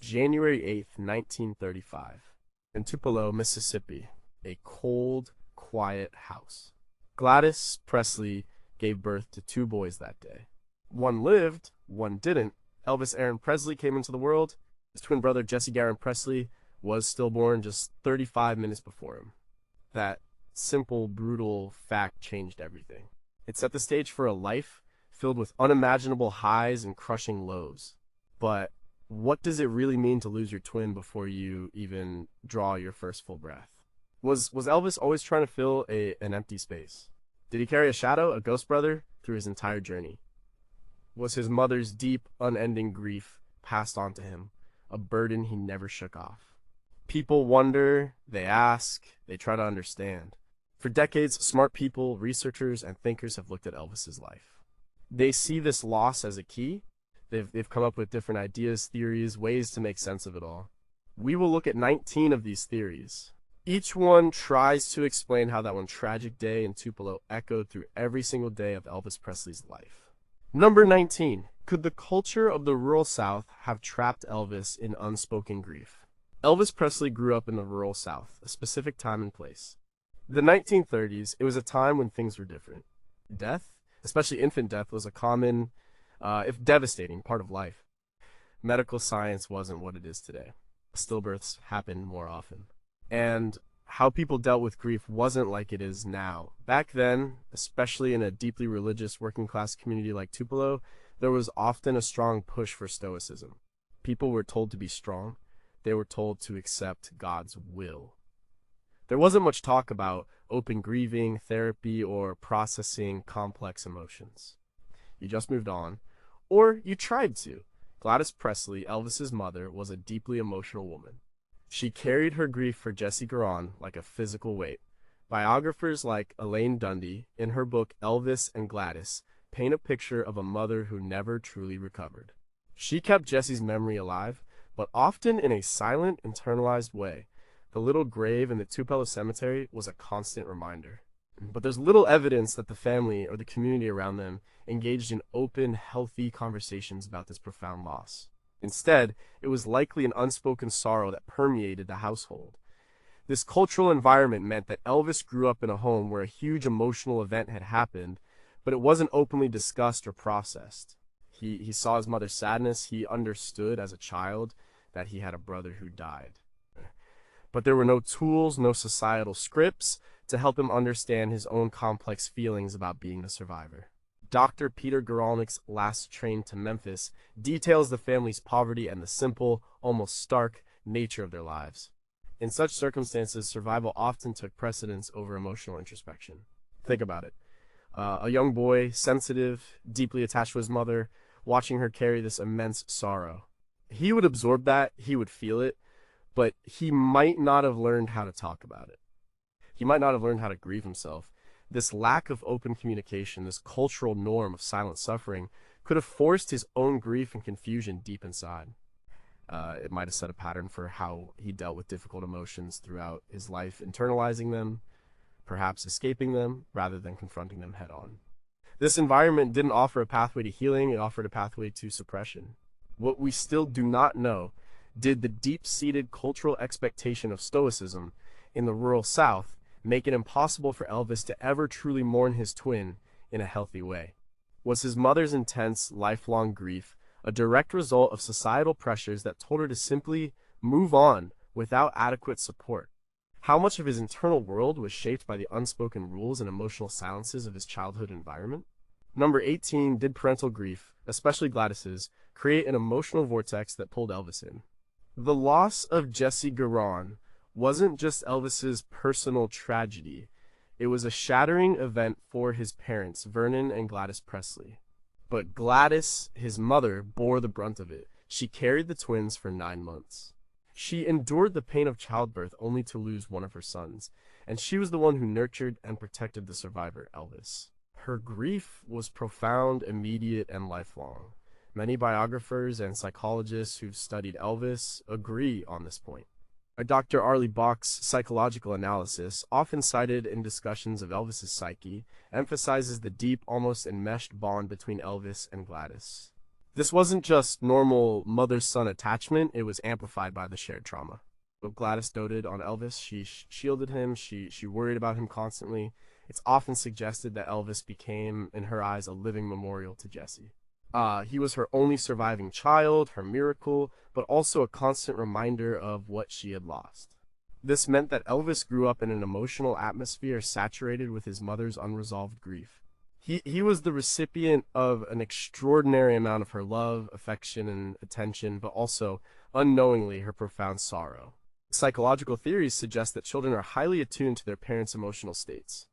January 8th, 1935, in Tupelo, Mississippi, a cold, quiet house. Gladys Presley gave birth to two boys that day. One lived, one didn't. Elvis Aaron Presley came into the world. His twin brother, Jesse Garon Presley, was stillborn just 35 minutes before him. That simple, brutal fact changed everything. It set the stage for a life filled with unimaginable highs and crushing lows. But what does it really mean to lose your twin before you even draw your first full breath? Was Elvis always trying to fill an empty space? Did he carry a shadow, a ghost brother, through his entire journey? Was his mother's deep, unending grief passed on to him, a burden he never shook off? People wonder, they ask, they try to understand. For decades, smart people, researchers, and thinkers have looked at Elvis's life. They see this loss as a key. They've come up with different ideas, theories, ways to make sense of it all. We will look at 19 of these theories. Each one tries to explain how that one tragic day in Tupelo echoed through every single day of Elvis Presley's life. Number 19. Could the culture of the rural South have trapped Elvis in unspoken grief? Elvis Presley grew up in the rural South, a specific time and place. The 1930s, it was a time when things were different. Death, especially infant death, was a common, if devastating, part of life. Medical science wasn't what it is today. Stillbirths happened more often. And how people dealt with grief wasn't like it is now. Back then, especially in a deeply religious working class community like Tupelo, there was often a strong push for stoicism. People were told to be strong. They were told to accept God's will. There wasn't much talk about open grieving, therapy, or processing complex emotions. You just moved on, or you tried to. Gladys Presley, Elvis's mother, was a deeply emotional woman. She carried her grief for Jesse Garon like a physical weight. Biographers like Elaine Dundee, in her book Elvis and Gladys, paint a picture of a mother who never truly recovered. She kept Jesse's memory alive, but often in a silent, internalized way. The little grave in the Tupelo cemetery was a constant reminder. But there's little evidence that the family or the community around them engaged in open, healthy conversations about this profound loss. Instead, it was likely an unspoken sorrow that permeated the household. This cultural environment meant that Elvis grew up in a home where a huge emotional event had happened, but it wasn't openly discussed or processed. He saw his mother's sadness. He understood as a child that he had a brother who died. But there were no tools, no societal scripts to help him understand his own complex feelings about being a survivor. Dr. Peter Guralnick's Last Train to Memphis details the family's poverty and the simple, almost stark, nature of their lives. In such circumstances, survival often took precedence over emotional introspection. Think about it. A young boy, sensitive, deeply attached to his mother, watching her carry this immense sorrow. He would absorb that, he would feel it, but he might not have learned how to talk about it. He might not have learned how to grieve himself. This lack of open communication, this cultural norm of silent suffering, could have forced his own grief and confusion deep inside. It might have set a pattern for how he dealt with difficult emotions throughout his life, internalizing them, perhaps escaping them, rather than confronting them head on. This environment didn't offer a pathway to healing, it offered a pathway to suppression. What we still do not know, did the deep-seated cultural expectation of stoicism in the rural South make it impossible for Elvis to ever truly mourn his twin in a healthy way? Was his mother's intense, lifelong grief a direct result of societal pressures that told her to simply move on without adequate support? How much of his internal world was shaped by the unspoken rules and emotional silences of his childhood environment? Number 18, did parental grief, especially Gladys's, create an emotional vortex that pulled Elvis in? The loss of Jesse Garon wasn't just Elvis's personal tragedy. It was a shattering event for his parents, Vernon and Gladys Presley. But Gladys, his mother, bore the brunt of it. She carried the twins for 9 months. She endured the pain of childbirth only to lose one of her sons, and she was the one who nurtured and protected the survivor, Elvis. Her grief was profound, immediate, and lifelong. Many biographers and psychologists who've studied Elvis agree on this point. Dr. Arlie Bach's psychological analysis, often cited in discussions of Elvis's psyche, emphasizes the deep, almost enmeshed bond between Elvis and Gladys. This wasn't just normal mother-son attachment, it was amplified by the shared trauma. What Gladys noted on Elvis, she shielded him, she worried about him constantly. It's often suggested that Elvis became, in her eyes, a living memorial to Jessie. He was her only surviving child, her miracle, but also a constant reminder of what she had lost. This meant that Elvis grew up in an emotional atmosphere saturated with his mother's unresolved grief. He was the recipient of an extraordinary amount of her love, affection, and attention, but also, unknowingly, her profound sorrow. Psychological theories suggest that children are highly attuned to their parents' emotional states.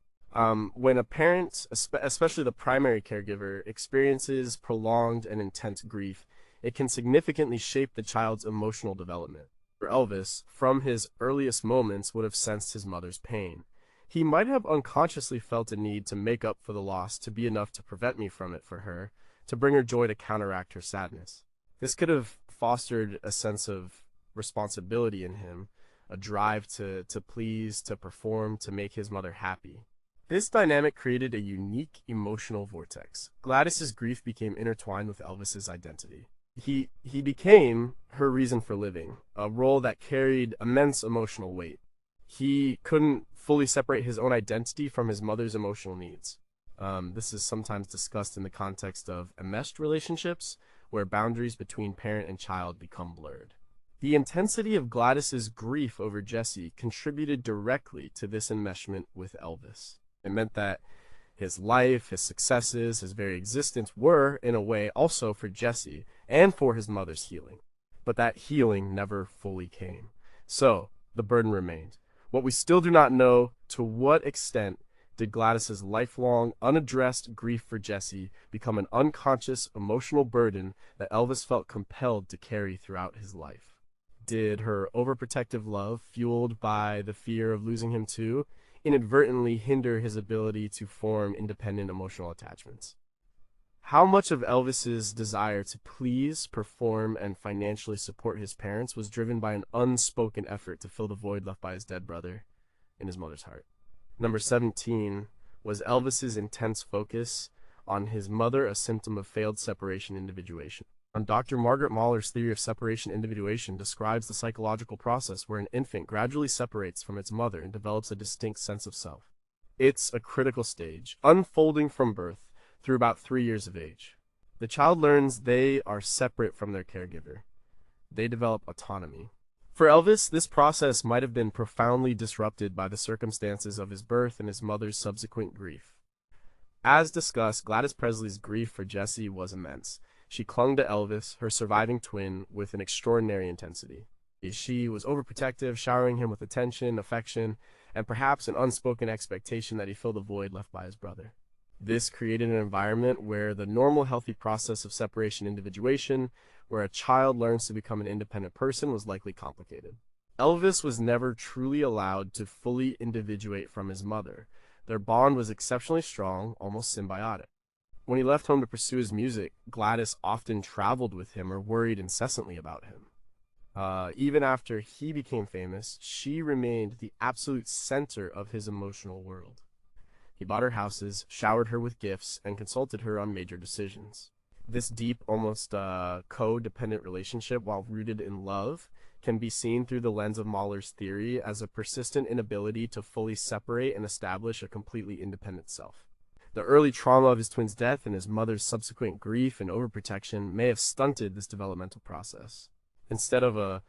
When a parent, especially the primary caregiver, experiences prolonged and intense grief, it can significantly shape the child's emotional development. For Elvis, from his earliest moments, would have sensed his mother's pain. He might have unconsciously felt a need to make up for the loss, to be enough to prevent me from it for her, to bring her joy to counteract her sadness. This could have fostered a sense of responsibility in him, a drive to please, to perform, to make his mother happy. This dynamic created a unique emotional vortex. Gladys's grief became intertwined with Elvis's identity. He became her reason for living, a role that carried immense emotional weight. He couldn't fully separate his own identity from his mother's emotional needs. This is sometimes discussed in the context of enmeshed relationships, where boundaries between parent and child become blurred. The intensity of Gladys's grief over Jessie contributed directly to this enmeshment with Elvis. It meant that his life, his successes, his very existence were, in a way, also for Jessie and for his mother's healing. But that healing never fully came. So, the burden remained. What we still do not know, to what extent did Gladys's lifelong, unaddressed grief for Jessie become an unconscious, emotional burden that Elvis felt compelled to carry throughout his life? Did her overprotective love, fueled by the fear of losing him too, inadvertently hinder his ability to form independent emotional attachments? How much of Elvis's desire to please, perform, and financially support his parents was driven by an unspoken effort to fill the void left by his dead brother in his mother's heart? Number 17 was Elvis's intense focus on his mother, a symptom of failed separation individuation. Dr. Margaret Mahler's theory of separation individuation describes the psychological process where an infant gradually separates from its mother and develops a distinct sense of self. It's a critical stage, unfolding from birth through about 3 years of age. The child learns they are separate from their caregiver. They develop autonomy. For Elvis, this process might have been profoundly disrupted by the circumstances of his birth and his mother's subsequent grief. As discussed, Gladys Presley's grief for Jessie was immense. She clung to Elvis, her surviving twin, with an extraordinary intensity. She was overprotective, showering him with attention, affection, and perhaps an unspoken expectation that he fill the void left by his brother. This created an environment where the normal healthy process of separation individuation, where a child learns to become an independent person, was likely complicated. Elvis was never truly allowed to fully individuate from his mother. Their bond was exceptionally strong, almost symbiotic. When he left home to pursue his music, Gladys often traveled with him or worried incessantly about him. Even after he became famous, she remained the absolute center of his emotional world. He bought her houses, showered her with gifts, and consulted her on major decisions. This deep, almost codependent relationship, while rooted in love, can be seen through the lens of Mahler's theory as a persistent inability to fully separate and establish a completely independent self. The early trauma of his twin's death and his mother's subsequent grief and overprotection may have stunted this developmental process. Instead of a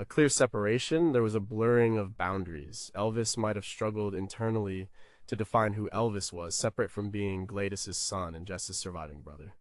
clear separation, there was a blurring of boundaries. Elvis might have struggled internally to define who Elvis was, separate from being Gladys's son and Jess's surviving brother.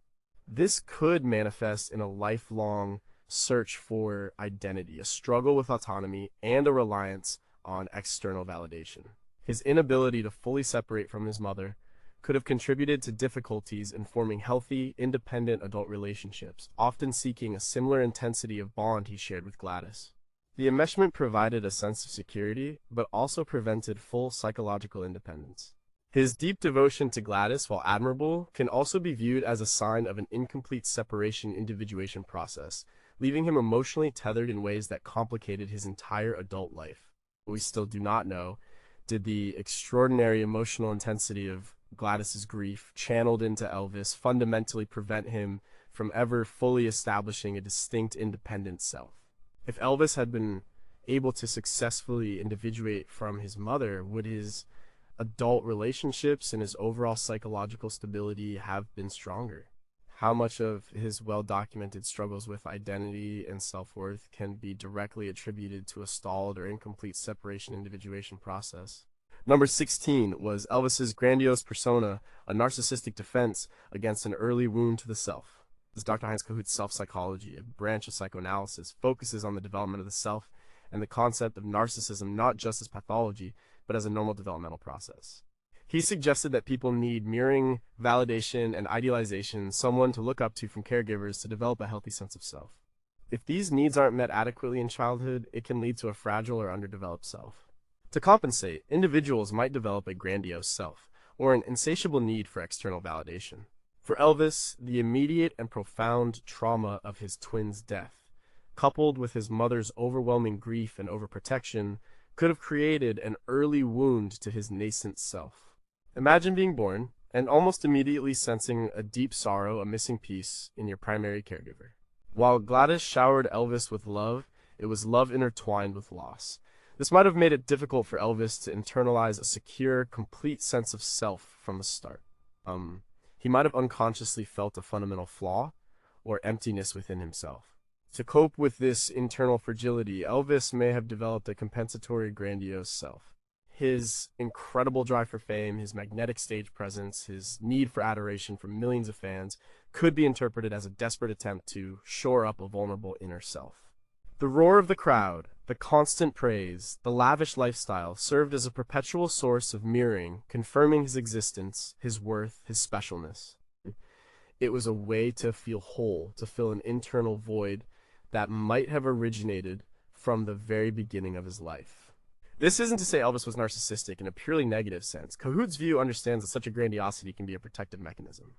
This could manifest in a lifelong search for identity, a struggle with autonomy, and a reliance on external validation. His inability to fully separate from his mother could have contributed to difficulties in forming healthy, independent adult relationships, often seeking a similar intensity of bond he shared with Gladys. The enmeshment provided a sense of security, but also prevented full psychological independence. His deep devotion to Gladys, while admirable, can also be viewed as a sign of an incomplete separation individuation process, leaving him emotionally tethered in ways that complicated his entire adult life. But we still do not know, did the extraordinary emotional intensity of Gladys's grief, channeled into Elvis, fundamentally prevent him from ever fully establishing a distinct independent self. If Elvis had been able to successfully individuate from his mother, would his adult relationships and his overall psychological stability have been stronger? How much of his well-documented struggles with identity and self-worth can be directly attributed to a stalled or incomplete separation individuation process? Number 16 was Elvis's grandiose persona, a narcissistic defense against an early wound to the self. This Dr. Heinz Cahoot's self-psychology, a branch of psychoanalysis, focuses on the development of the self and the concept of narcissism not just as pathology, but as a normal developmental process. He suggested that people need mirroring, validation, and idealization, someone to look up to from caregivers to develop a healthy sense of self. If these needs aren't met adequately in childhood, it can lead to a fragile or underdeveloped self. To compensate, individuals might develop a grandiose self, or an insatiable need for external validation. For Elvis, the immediate and profound trauma of his twin's death, coupled with his mother's overwhelming grief and overprotection, could have created an early wound to his nascent self. Imagine being born and almost immediately sensing a deep sorrow, a missing piece in your primary caregiver. While Gladys showered Elvis with love, it was love intertwined with loss. This might have made it difficult for Elvis to internalize a secure, complete sense of self from the start. He might have unconsciously felt a fundamental flaw or emptiness within himself. To cope with this internal fragility, Elvis may have developed a compensatory, grandiose self. His incredible drive for fame, his magnetic stage presence, his need for adoration from millions of fans could be interpreted as a desperate attempt to shore up a vulnerable inner self. The roar of the crowd, the constant praise, the lavish lifestyle served as a perpetual source of mirroring, confirming his existence, his worth, his specialness. It was a way to feel whole, to fill an internal void that might have originated from the very beginning of his life. This isn't to say Elvis was narcissistic in a purely negative sense. Cahoot's view understands that such a grandiosity can be a protective mechanism.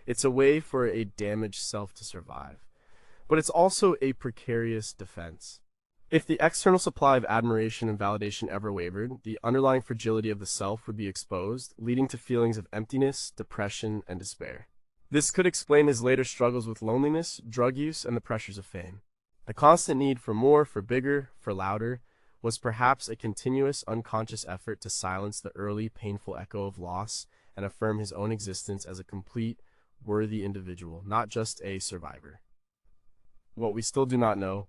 It's a way for a damaged self to survive. But it's also a precarious defense. If the external supply of admiration and validation ever wavered, the underlying fragility of the self would be exposed, leading to feelings of emptiness, depression, and despair. This could explain his later struggles with loneliness, drug use, and the pressures of fame. The constant need for more, for bigger, for louder, was perhaps a continuous, unconscious effort to silence the early, painful echo of loss and affirm his own existence as a complete, worthy individual, not just a survivor. What we still do not know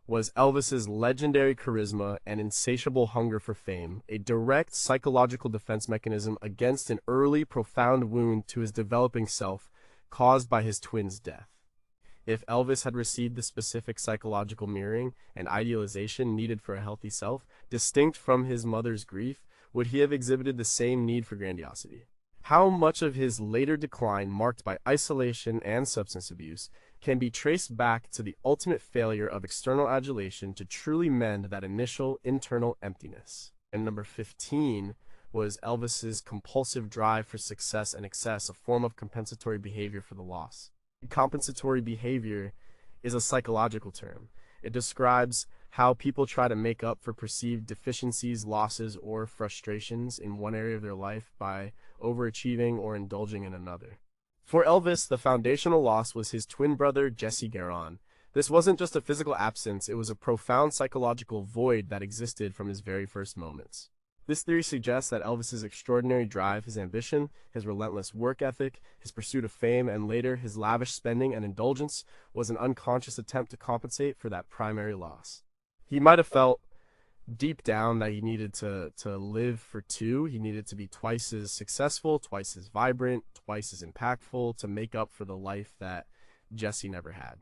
was Elvis's legendary charisma and insatiable hunger for fame, a direct psychological defense mechanism against an early, profound wound to his developing self caused by his twin's death. If Elvis had received the specific psychological mirroring and idealization needed for a healthy self, distinct from his mother's grief, would he have exhibited the same need for grandiosity? How much of his later decline, marked by isolation and substance abuse, can be traced back to the ultimate failure of external adulation to truly mend that initial internal emptiness? And number 15 was Elvis's compulsive drive for success and excess, a form of compensatory behavior for the loss. Compensatory behavior is a psychological term. It describes how people try to make up for perceived deficiencies, losses, or frustrations in one area of their life by overachieving or indulging in another. For Elvis, the foundational loss was his twin brother, Jesse Garon. This wasn't just a physical absence, it was a profound psychological void that existed from his very first moments. This theory suggests that Elvis's extraordinary drive, his ambition, his relentless work ethic, his pursuit of fame, and later his lavish spending and indulgence was an unconscious attempt to compensate for that primary loss. He might have felt deep down that he needed to live for two. He needed to be twice as successful, twice as vibrant, twice as impactful to make up for the life that Jesse never had.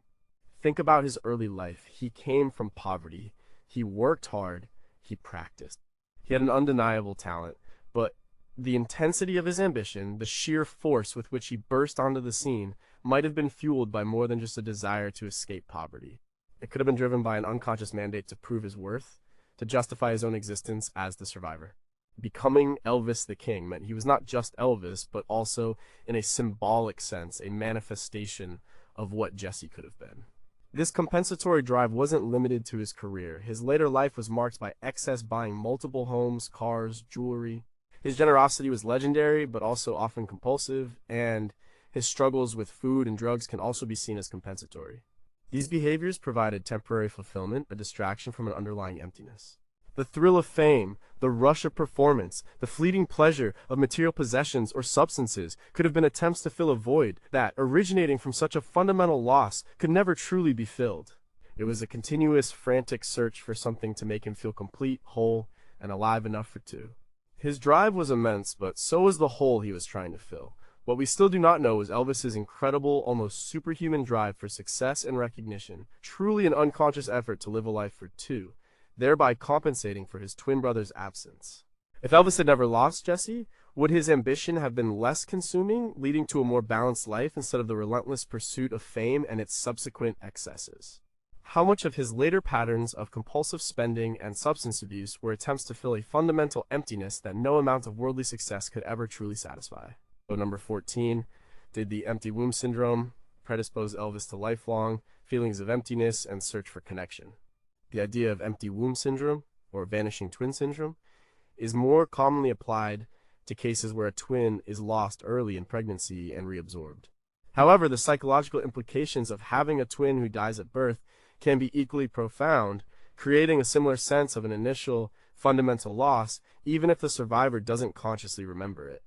Think about his early life. He came from poverty. He worked hard. He practiced. He had an undeniable talent, but the intensity of his ambition, the sheer force with which he burst onto the scene, might have been fueled by more than just a desire to escape poverty. It could have been driven by an unconscious mandate to prove his worth, to justify his own existence as the survivor. Becoming Elvis the King meant he was not just Elvis, but also, in a symbolic sense, a manifestation of what Jesse could have been. This compensatory drive wasn't limited to his career. His later life was marked by excess buying multiple homes, cars, jewelry. His generosity was legendary, but also often compulsive, and His struggles with food and drugs can also be seen as compensatory. These behaviors provided temporary fulfillment, a distraction from an underlying emptiness. The thrill of fame, the rush of performance, the fleeting pleasure of material possessions or substances could have been attempts to fill a void that, originating from such a fundamental loss, could never truly be filled. It was a continuous, frantic search for something to make him feel complete, whole, and alive enough for two. His drive was immense, but so was the hole he was trying to fill. What we still do not know is Elvis's incredible, almost superhuman drive for success and recognition, truly an unconscious effort to live a life for two, thereby compensating for his twin brother's absence. If Elvis had never lost Jesse, would his ambition have been less consuming, leading to a more balanced life instead of the relentless pursuit of fame and its subsequent excesses? How much of his later patterns of compulsive spending and substance abuse were attempts to fill a fundamental emptiness that no amount of worldly success could ever truly satisfy? So number 14, did the empty womb syndrome predispose Elvis to lifelong feelings of emptiness and search for connection? The idea of empty womb syndrome, or vanishing twin syndrome, is more commonly applied to cases where a twin is lost early in pregnancy and reabsorbed. However, the psychological implications of having a twin who dies at birth can be equally profound, creating a similar sense of an initial fundamental loss, even if the survivor doesn't consciously remember it.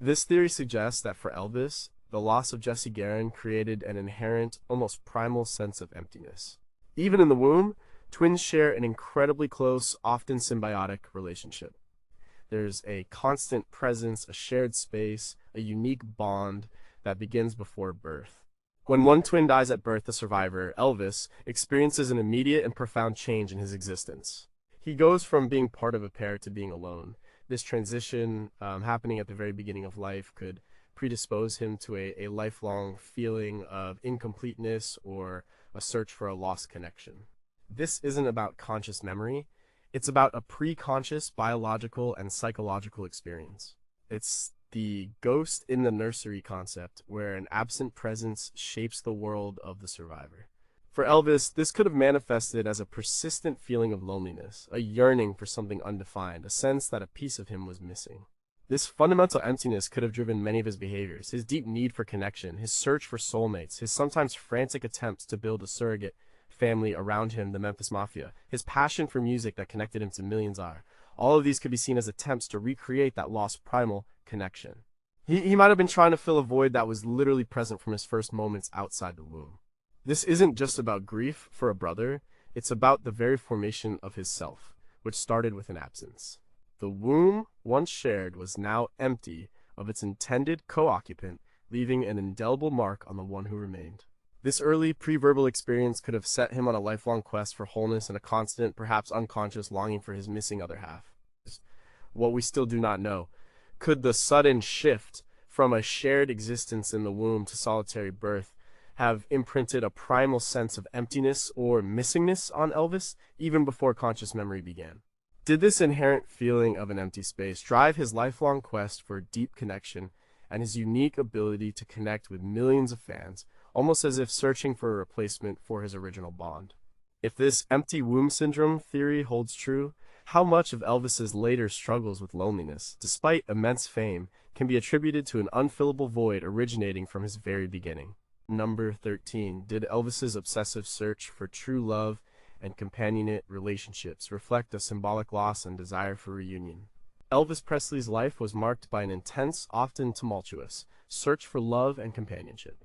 This theory suggests that for Elvis, the loss of Jesse Garon created an inherent, almost primal sense of emptiness. Even in the womb, twins share an incredibly close, often symbiotic relationship. There's a constant presence, a shared space, a unique bond that begins before birth. When one twin dies at birth, the survivor, Elvis, experiences an immediate and profound change in his existence. He goes from being part of a pair to being alone. This transition, happening at the very beginning of life, could predispose him to a lifelong feeling of incompleteness or a search for a lost connection. This isn't about conscious memory. It's about a pre-conscious biological and psychological experience. It's the ghost in the nursery concept, where an absent presence shapes the world of the survivor. For Elvis, this could have manifested as a persistent feeling of loneliness, a yearning for something undefined, a sense that a piece of him was missing. This fundamental emptiness could have driven many of his behaviors: his deep need for connection, his search for soulmates, his sometimes frantic attempts to build a surrogate family around him, the Memphis Mafia, his passion for music that connected him to millions. All of these could be seen as attempts to recreate that lost primal connection. He might have been trying to fill a void that was literally present from his first moments outside the womb. This isn't just about grief for a brother, it's about the very formation of his self, which started with an absence. The womb, once shared, was now empty of its intended co-occupant, leaving an indelible mark on the one who remained. This early pre-verbal experience could have set him on a lifelong quest for wholeness and a constant, perhaps unconscious, longing for his missing other half. What we still do not know: could the sudden shift from a shared existence in the womb to solitary birth have imprinted a primal sense of emptiness or missingness on Elvis even before conscious memory began? Did this inherent feeling of an empty space drive his lifelong quest for deep connection and his unique ability to connect with millions of fans, almost as if searching for a replacement for his original bond? If this empty womb syndrome theory holds true, how much of Elvis's later struggles with loneliness, despite immense fame, can be attributed to an unfillable void originating from his very beginning? Number 13. Did Elvis's obsessive search for true love and companionate relationships reflect a symbolic loss and desire for reunion? Elvis Presley's life was marked by an intense, often tumultuous, search for love and companionship.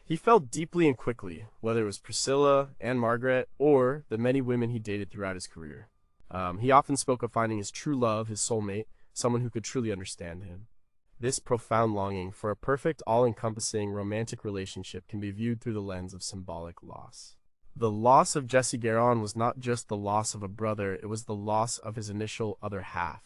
He fell deeply and quickly, whether it was Priscilla and Margaret or the many women he dated throughout his career. He often spoke of finding his true love, his soulmate, someone who could truly understand him. This profound longing for a perfect, all-encompassing romantic relationship can be viewed through the lens of symbolic loss. The loss of Jesse Garon was not just the loss of a brother, it was the loss of his initial other half.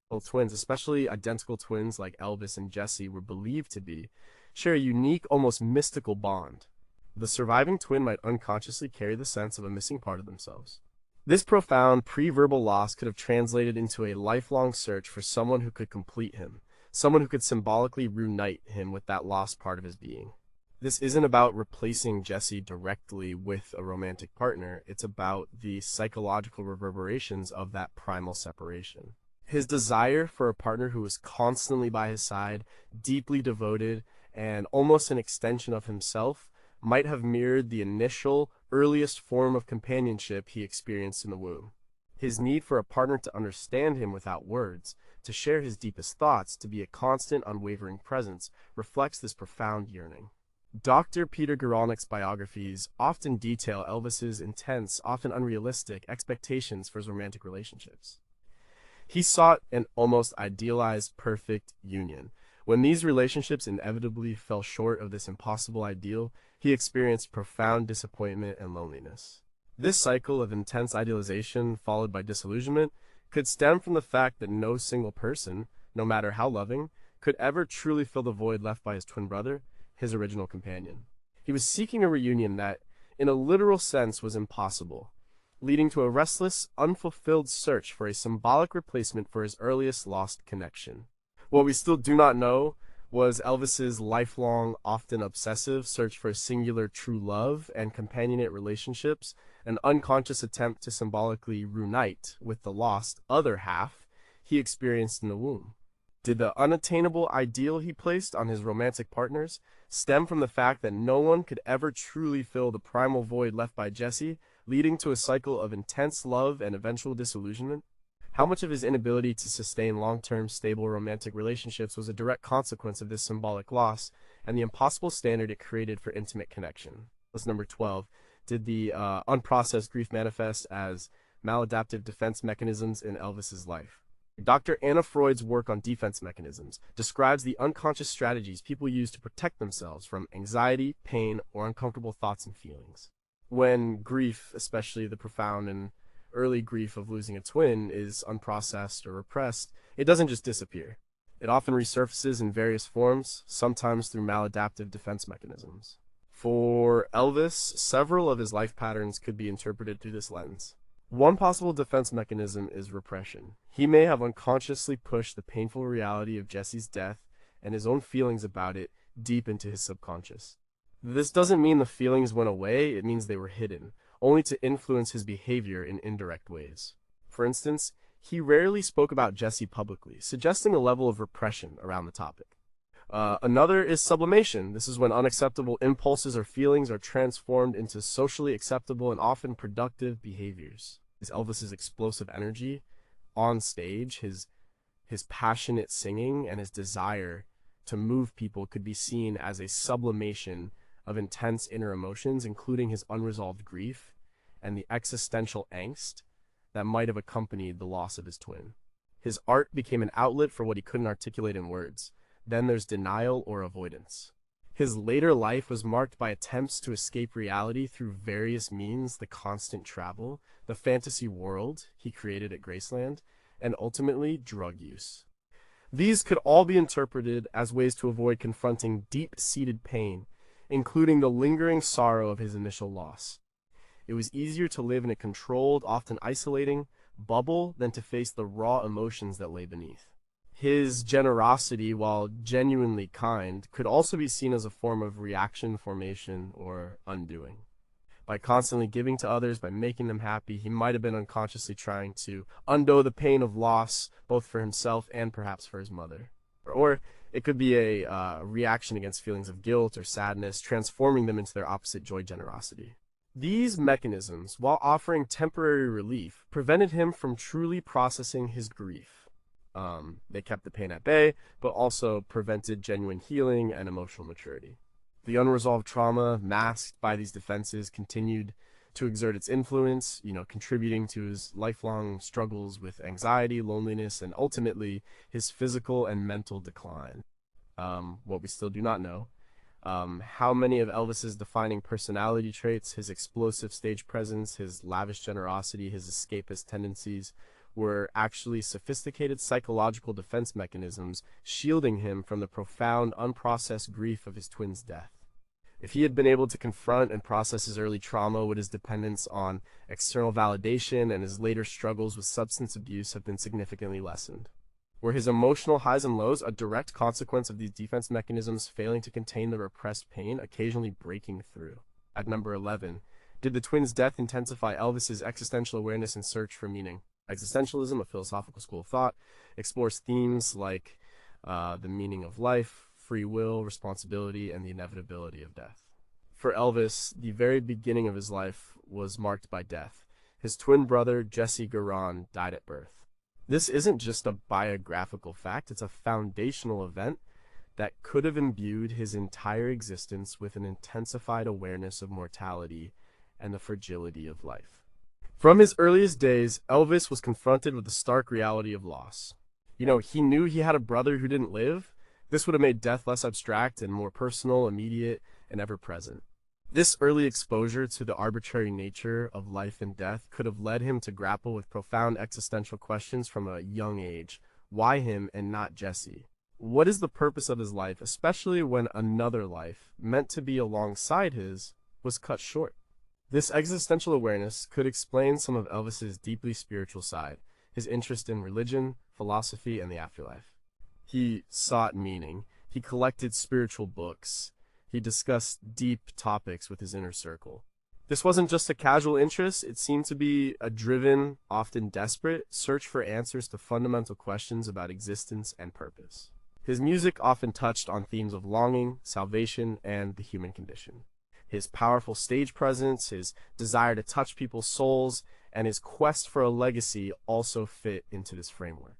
Both twins, especially identical twins like Elvis and Jesse were believed to be, share a unique, almost mystical bond. The surviving twin might unconsciously carry the sense of a missing part of themselves. This profound pre-verbal loss could have translated into a lifelong search for someone who could complete him, someone who could symbolically reunite him with that lost part of his being. This isn't about replacing Jesse directly with a romantic partner, it's about the psychological reverberations of that primal separation. His desire for a partner who was constantly by his side, deeply devoted, and almost an extension of himself, might have mirrored the initial, earliest form of companionship he experienced in the womb. His need for a partner to understand him without words, to share his deepest thoughts, to be a constant, unwavering presence, reflects this profound yearning. Dr. Peter Guralnick's biographies often detail Elvis's intense, often unrealistic expectations for his romantic relationships. He sought an almost idealized perfect union. When these relationships inevitably fell short of this impossible ideal, he experienced profound disappointment and loneliness. This cycle of intense idealization, followed by disillusionment, could stem from the fact that no single person, no matter how loving, could ever truly fill the void left by his twin brother, his original companion. He was seeking a reunion that, in a literal sense, was impossible, leading to a restless, unfulfilled search for a symbolic replacement for his earliest lost connection. What we still do not know was Elvis's lifelong, often obsessive search for a singular true love and companionate relationships, an unconscious attempt to symbolically reunite with the lost other half he experienced in the womb. Did the unattainable ideal he placed on his romantic partners stem from the fact that no one could ever truly fill the primal void left by Jesse, leading to a cycle of intense love and eventual disillusionment? How much of his inability to sustain long-term, stable romantic relationships was a direct consequence of this symbolic loss and the impossible standard it created for intimate connection? Lesson number 12. Did the unprocessed grief manifest as maladaptive defense mechanisms in Elvis's life? Dr. Anna Freud's work on defense mechanisms describes the unconscious strategies people use to protect themselves from anxiety, pain, or uncomfortable thoughts and feelings. When grief, especially the profound and early grief of losing a twin, is unprocessed or repressed, it doesn't just disappear. It often resurfaces in various forms, sometimes through maladaptive defense mechanisms. For Elvis, several of his life patterns could be interpreted through this lens. One possible defense mechanism is repression. He may have unconsciously pushed the painful reality of Jesse's death and his own feelings about it deep into his subconscious. This doesn't mean the feelings went away, it means they were hidden, only to influence his behavior in indirect ways. For instance, he rarely spoke about Jesse publicly, suggesting a level of repression around the topic. Another is sublimation. This is when unacceptable impulses or feelings are transformed into socially acceptable and often productive behaviors. Is Elvis's explosive energy on stage, his passionate singing, and his desire to move people could be seen as a sublimation of intense inner emotions, including his unresolved grief and the existential angst that might have accompanied the loss of his twin. His art became an outlet for what he couldn't articulate in words. Then there's denial or avoidance. His later life was marked by attempts to escape reality through various means: the constant travel, the fantasy world he created at Graceland, and ultimately drug use. These could all be interpreted as ways to avoid confronting deep-seated pain, including the lingering sorrow of his initial loss. It was easier to live in a controlled, often isolating, bubble than to face the raw emotions that lay beneath. His generosity, while genuinely kind, could also be seen as a form of reaction formation or undoing. By constantly giving to others, by making them happy, he might have been unconsciously trying to undo the pain of loss, both for himself and perhaps for his mother. Or it could be a reaction against feelings of guilt or sadness, transforming them into their opposite, joy, generosity. These mechanisms, while offering temporary relief, prevented him from truly processing his grief. They kept the pain at bay, but also prevented genuine healing and emotional maturity. The unresolved trauma masked by these defenses continued to exert its influence, contributing to his lifelong struggles with anxiety, loneliness, and ultimately his physical and mental decline. What we still do not know. How many of Elvis's defining personality traits, his explosive stage presence, his lavish generosity, his escapist tendencies, were actually sophisticated psychological defense mechanisms shielding him from the profound, unprocessed grief of his twin's death. If he had been able to confront and process his early trauma, would his dependence on external validation and his later struggles with substance abuse have been significantly lessened? Were his emotional highs and lows a direct consequence of these defense mechanisms failing to contain the repressed pain, occasionally breaking through? At number 11, did the twins' death intensify Elvis's existential awareness and search for meaning? Existentialism, a philosophical school of thought, explores themes like the meaning of life, free will, responsibility, and the inevitability of death. For Elvis, the very beginning of his life was marked by death. His twin brother, Jesse Garon, died at birth. This isn't just a biographical fact, it's a foundational event that could have imbued his entire existence with an intensified awareness of mortality and the fragility of life. From his earliest days, Elvis was confronted with the stark reality of loss. He knew he had a brother who didn't live. This would have made death less abstract and more personal, immediate, and ever-present. This early exposure to the arbitrary nature of life and death could have led him to grapple with profound existential questions from a young age. Why him and not Jesse? What is the purpose of his life, especially when another life, meant to be alongside his, was cut short? This existential awareness could explain some of Elvis's deeply spiritual side, his interest in religion, philosophy, and the afterlife. He sought meaning. He collected spiritual books. He discussed deep topics with his inner circle. This wasn't just a casual interest, it seemed to be a driven, often desperate, search for answers to fundamental questions about existence and purpose. His music often touched on themes of longing, salvation, and the human condition. His powerful stage presence, his desire to touch people's souls, and his quest for a legacy also fit into this framework.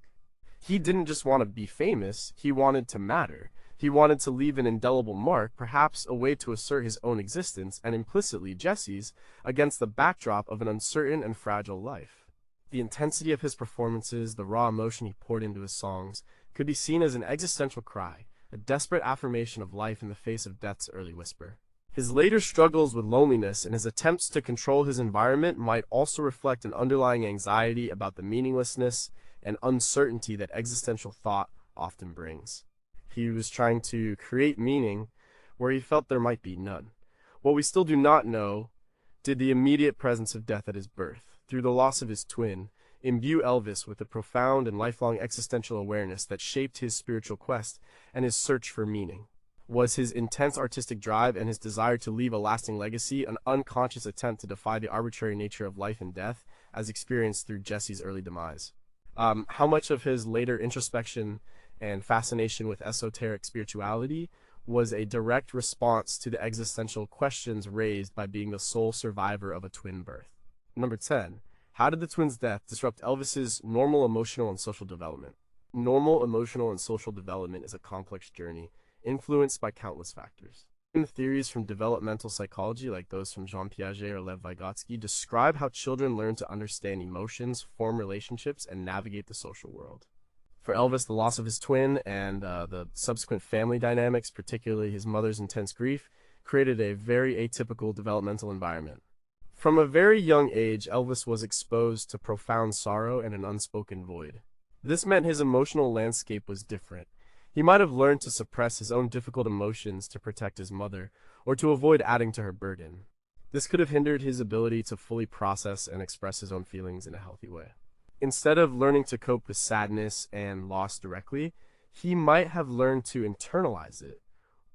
He didn't just want to be famous, he wanted to matter. He wanted to leave an indelible mark, perhaps a way to assert his own existence, and implicitly Jesse's, against the backdrop of an uncertain and fragile life. The intensity of his performances, the raw emotion he poured into his songs, could be seen as an existential cry, a desperate affirmation of life in the face of death's early whisper. His later struggles with loneliness and his attempts to control his environment might also reflect an underlying anxiety about the meaninglessness and uncertainty that existential thought often brings. He was trying to create meaning where he felt there might be none. What we still do not know, did the immediate presence of death at his birth, through the loss of his twin, imbue Elvis with a profound and lifelong existential awareness that shaped his spiritual quest and his search for meaning. Was his intense artistic drive and his desire to leave a lasting legacy an unconscious attempt to defy the arbitrary nature of life and death, as experienced through Jesse's early demise? How much of his later introspection and fascination with esoteric spirituality was a direct response to the existential questions raised by being the sole survivor of a twin birth? Number 10. How did the twins' death disrupt Elvis's normal emotional and social development? Normal emotional and social development is a complex journey, influenced by countless factors. Theories from developmental psychology, like those from Jean Piaget or Lev Vygotsky, describe how children learn to understand emotions, form relationships, and navigate the social world. For Elvis, the loss of his twin and the subsequent family dynamics, particularly his mother's intense grief, created a very atypical developmental environment. From a very young age, Elvis was exposed to profound sorrow and an unspoken void. This meant his emotional landscape was different. He might have learned to suppress his own difficult emotions to protect his mother, or to avoid adding to her burden. This could have hindered his ability to fully process and express his own feelings in a healthy way. Instead of learning to cope with sadness and loss directly, he might have learned to internalize it,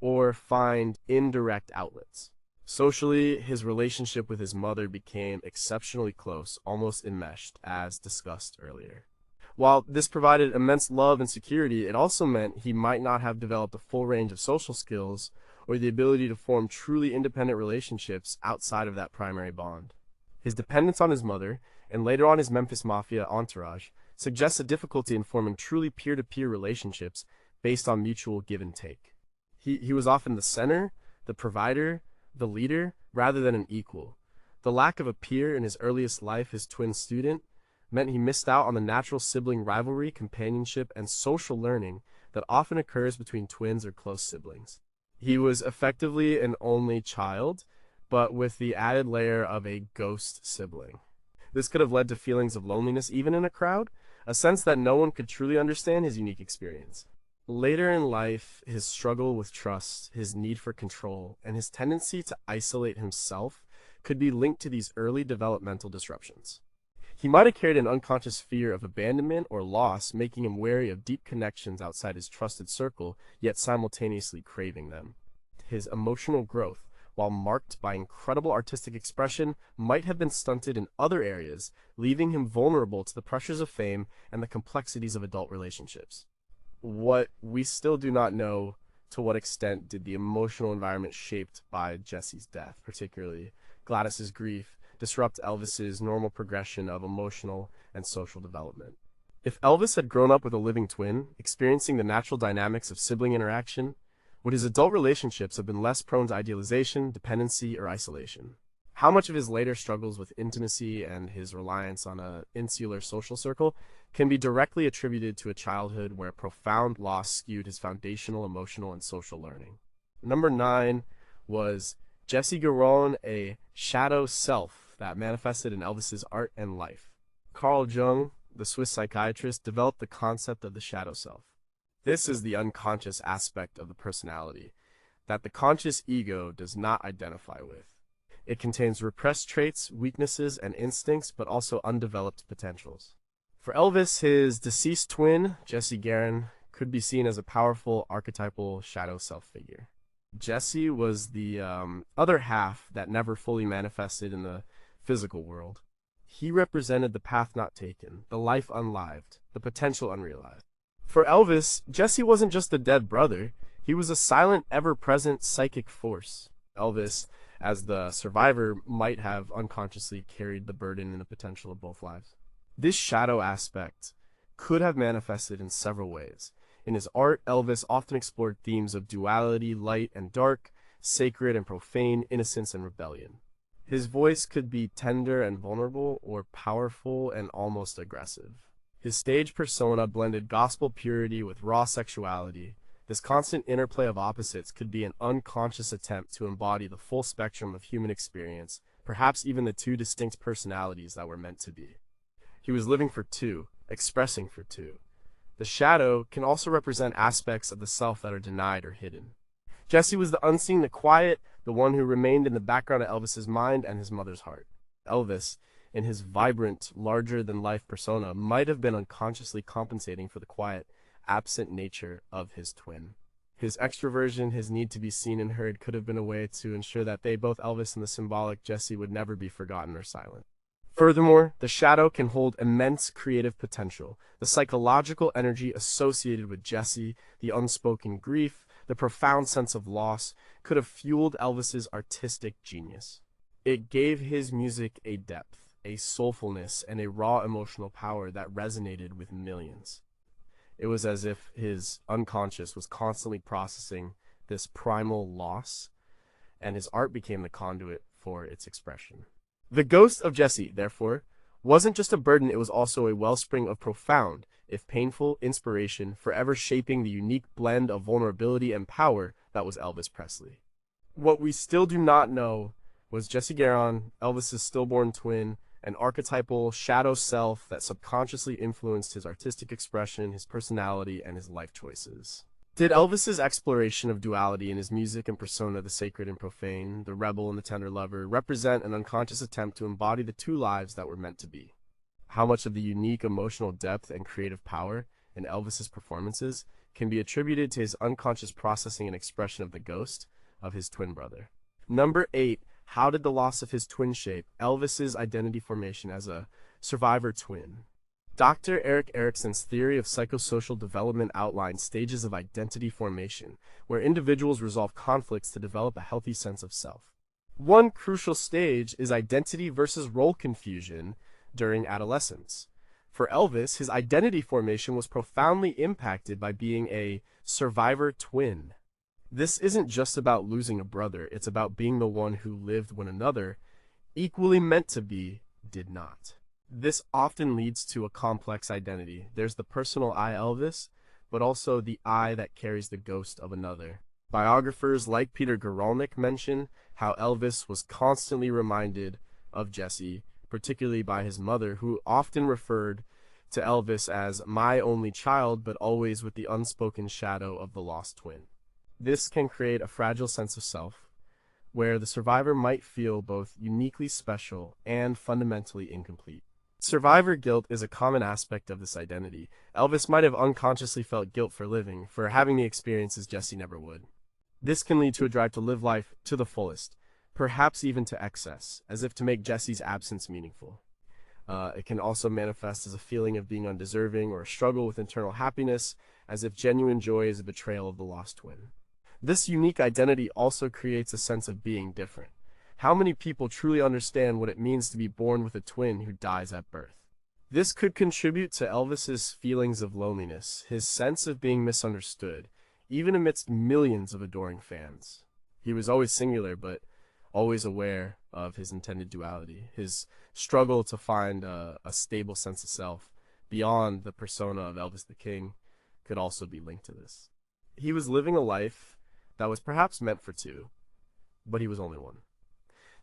or find indirect outlets. Socially, his relationship with his mother became exceptionally close, almost enmeshed, as discussed earlier. While this provided immense love and security, it also meant he might not have developed a full range of social skills or the ability to form truly independent relationships outside of that primary bond. His dependence on his mother, and later on his Memphis Mafia entourage, suggests a difficulty in forming truly peer-to-peer relationships based on mutual give and take. He was often the center, the provider, the leader, rather than an equal. The lack of a peer in his earliest life, his twin student, meant he missed out on the natural sibling rivalry, companionship, and social learning that often occurs between twins or close siblings. He was effectively an only child, but with the added layer of a ghost sibling. This could have led to feelings of loneliness even in a crowd, a sense that no one could truly understand his unique experience. Later in life, his struggle with trust, his need for control, and his tendency to isolate himself could be linked to these early developmental disruptions. He might have carried an unconscious fear of abandonment or loss, making him wary of deep connections outside his trusted circle, yet simultaneously craving them. His emotional growth, while marked by incredible artistic expression, might have been stunted in other areas, leaving him vulnerable to the pressures of fame and the complexities of adult relationships. What we still do not know to what extent did the emotional environment shaped by Jesse's death, particularly Gladys's grief, disrupt Elvis's normal progression of emotional and social development? If Elvis had grown up with a living twin, experiencing the natural dynamics of sibling interaction, would his adult relationships have been less prone to idealization, dependency, or isolation? How much of his later struggles with intimacy and his reliance on an insular social circle can be directly attributed to a childhood where profound loss skewed his foundational emotional and social learning? Number 9 was Jesse Garon, a shadow self that manifested in Elvis's art and life. Carl Jung, the Swiss psychiatrist, developed the concept of the shadow self. This is the unconscious aspect of the personality that the conscious ego does not identify with. It contains repressed traits, weaknesses, and instincts, but also undeveloped potentials. For Elvis, his deceased twin, Jesse Garon, could be seen as a powerful archetypal shadow self figure. Jesse was the other half that never fully manifested in the physical world. He represented the path not taken, the life unlived, the potential unrealized. For Elvis, Jesse wasn't just a dead brother, he was a silent, ever-present psychic force. Elvis, as the survivor, might have unconsciously carried the burden and the potential of both lives. This shadow aspect could have manifested in several ways. In his art, Elvis often explored themes of duality, light and dark, sacred and profane, innocence and rebellion. His voice could be tender and vulnerable, or powerful and almost aggressive. His stage persona blended gospel purity with raw sexuality. This constant interplay of opposites could be an unconscious attempt to embody the full spectrum of human experience, perhaps even the two distinct personalities that were meant to be. He was living for two, expressing for two. The shadow can also represent aspects of the self that are denied or hidden. Jesse was the unseen, the quiet, the one who remained in the background of Elvis's mind and his mother's heart. Elvis, in his vibrant, larger-than-life persona, might have been unconsciously compensating for the quiet, absent nature of his twin. His extroversion, his need to be seen and heard, could have been a way to ensure that they, both Elvis and the symbolic Jesse, would never be forgotten or silent. Furthermore, the shadow can hold immense creative potential. The psychological energy associated with Jesse, the unspoken grief, the profound sense of loss, could have fueled Elvis's artistic genius. It gave his music a depth, a soulfulness, and a raw emotional power that resonated with millions. It was as if his unconscious was constantly processing this primal loss, and his art became the conduit for its expression. The ghost of Jesse, therefore, wasn't just a burden, it was also a wellspring of profound, if painful, inspiration, forever shaping the unique blend of vulnerability and power that was Elvis Presley. What we still do not know was Jesse Garon, Elvis's stillborn twin, an archetypal shadow self that subconsciously influenced his artistic expression, his personality, and his life choices. Did Elvis's exploration of duality in his music and persona, the sacred and profane, the rebel and the tender lover, represent an unconscious attempt to embody the two lives that were meant to be? How much of the unique emotional depth and creative power in Elvis's performances can be attributed to his unconscious processing and expression of the ghost of his twin brother? Number 8. How did the loss of his twin shape Elvis's identity formation as a survivor twin? Dr. Erik Erikson's theory of psychosocial development outlines stages of identity formation, where individuals resolve conflicts to develop a healthy sense of self. One crucial stage is identity versus role confusion during adolescence. For Elvis, his identity formation was profoundly impacted by being a survivor twin. This isn't just about losing a brother, it's about being the one who lived when another, equally meant to be, did not. This often leads to a complex identity. There's the personal I, Elvis, but also the I that carries the ghost of another. Biographers like Peter Guralnick mention how Elvis was constantly reminded of Jesse, particularly by his mother, who often referred to Elvis as my only child, but always with the unspoken shadow of the lost twin. This can create a fragile sense of self, where the survivor might feel both uniquely special and fundamentally incomplete. Survivor guilt is a common aspect of this identity. Elvis might have unconsciously felt guilt for living, for having the experiences Jesse never would. This can lead to a drive to live life to the fullest, perhaps even to excess, as if to make Jesse's absence meaningful. It can also manifest as a feeling of being undeserving or a struggle with internal happiness, as if genuine joy is a betrayal of the lost twin. This unique identity also creates a sense of being different. How many people truly understand what it means to be born with a twin who dies at birth? This could contribute to Elvis's feelings of loneliness, his sense of being misunderstood, even amidst millions of adoring fans. He was always singular, but always aware of his intended duality. His struggle to find a stable sense of self beyond the persona of Elvis the King could also be linked to this. He was living a life that was perhaps meant for two, but he was only one.